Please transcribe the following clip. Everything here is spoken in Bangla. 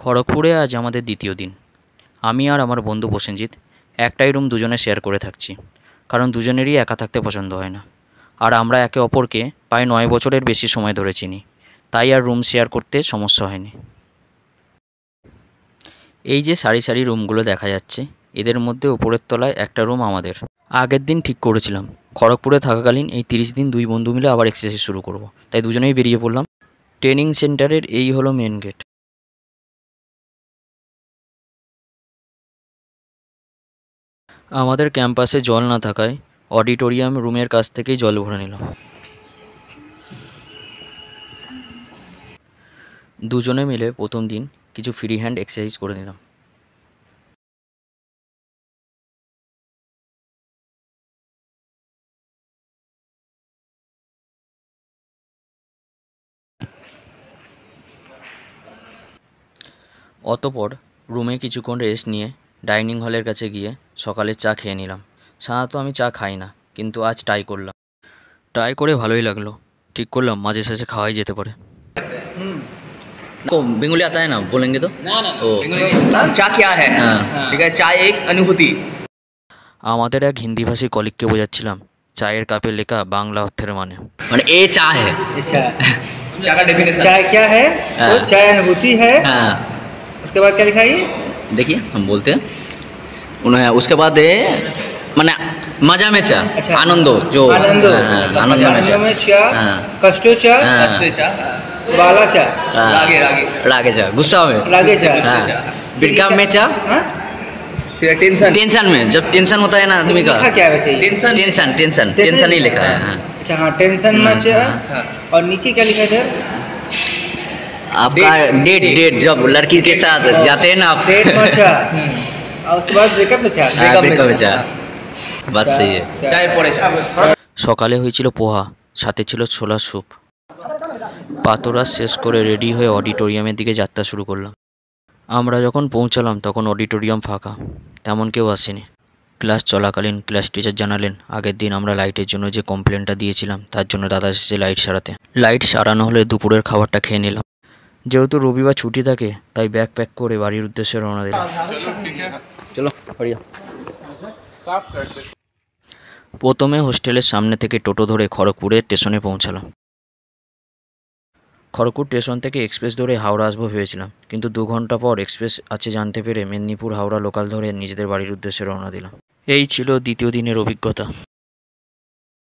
খড়গপুরে আজ আমাদের দ্বিতীয় দিন। আমি আর আমার বন্ধু প্রসেনজিৎ একটাই রুম দুজনে শেয়ার করে থাকছি, কারণ দুজনেরই একা থাকতে পছন্দ হয় না। আর আমরা একে অপরকে প্রায় 9 বছরের বেশি সময় ধরে চিনি, তাই আর রুম শেয়ার করতে সমস্যা হয়নি। এই যে সারি সারি রুমগুলো দেখা যাচ্ছে, এদের মধ্যে ওপরের তলায় একটা রুম আমাদের। আগের দিন ঠিক করেছিলাম খড়গপুরে থাকাকালীন এই 30 দিন দুই বন্ধু মিলে আবার এক্সারসাইজ শুরু করব, তাই দুজনেই বেরিয়ে পড়লাম। ট্রেনিং সেন্টারের এই হলো মেন গেট। আমাদের ক্যাম্পাসে জল না থাকায় অডিটোরিয়াম রুমের কাছ থেকেই জল ভরে নিলাম। দুজনে মিলে প্রথম দিন কিছু ফ্রি হ্যান্ড এক্সারসাইজ করে নিলাম। অতপর রুমে কিছুক্ষণ রেস্ট নিয়ে ডাইনিং হলের কাছে গিয়ে সকালের চা খেয়ে নিলাম। সাধারণত আমি চা খাই না, কিন্তু আজ ট্রাই করলাম। ট্রাই করে ভালোই লাগলো। ঠিক করলাম মাঝে সাঝে খাওয়াই যেতে পারে। तो बेंगोली आता है ना, बोलेंगे तो ना ना ओ चा क्या है? हाँ। ठीक है, चाय एक अनुभूति। আমাদের এক হিন্দিভাষী কলিগকে বোঝাচ্ছিলাম চায়ের কাপে লেখা বাংলা অর্থের মানে। মানে ए चा है। अच्छा, चा का डेफिनेशन चाय क्या है? हाँ। तो चाय अनुभूति है। हाँ, उसके बाद क्या लिखा है? देखिए हम बोलते हैं उन्हें, उसके बाद ये माने मजा में चा, अच्छा। आनंद जो आनंद आनंद में चा, में चा, हाँ। कष्टो चा, हाँ। कष्टे चा, बाला चा, हाँ। रागे रागे रागे चा, गुस्सा में, रागे चा, हाँ। चा। बिरकाम में चा, हाँ? फिर टेंशन टेंशन में, जब टेंशन होता है ना आदमी का, लिखा क्या है वैसे ये? टेंशन टेंशन टेंशन टेंशन ही लिखा है। हाँ। अच्छा हाँ, टेंशन में चा। हाँ। और नीचे क्या लिखा है इधर? आपका डेट डेट जब लड़की के साथ जाते हैं ना आप, डेट में चा, और उसके बाद ब्रेकअप में चा। ब्रेकअप में चा, बात सही है। चाय पड़े चा। সকালে হয়েছিল পোহা, সাথে ছিল ছোলার স্যুপ। পাতোরা শেষ করে রেডি হয়ে অডিটোরিয়ামের দিকে যাত্রা শুরু করলাম। আমরা যখন পৌঁছালাম তখন অডিটোরিয়াম ফাঁকা, তেমন কেউ আসেনি। ক্লাস চলাকালীন ক্লাস টিচার জানালেন আগের দিন আমরা লাইটের জন্য যে কমপ্লেনটা দিয়েছিলাম তার জন্য দাদা এসেছে লাইট সারাতে। লাইট সারানো হলে দুপুরের খাবারটা খেয়ে নিলাম। যেহেতু রবিবার ছুটি থাকে তাই ব্যাগ প্যাক করে বাড়ির উদ্দেশ্যে রওনা দিলাম। चलो बढ़िया। প্রথমে হোস্টেলের সামনে থেকে টোটো ধরে খড়গপুরের স্টেশনে পৌঁছালাম। খড়গপুর স্টেশন থেকে এক্সপ্রেস ধরে হাওড়া আসবো ভেবেছিলাম, কিন্তু 2 ঘন্টা পর এক্সপ্রেস আছে জানতে পেরে মেদিনীপুর হাওড়া লোকাল ধরে নিজেদের বাড়ির উদ্দেশ্যে রওনা দিলাম। এই ছিল দ্বিতীয় দিনের অভিজ্ঞতা।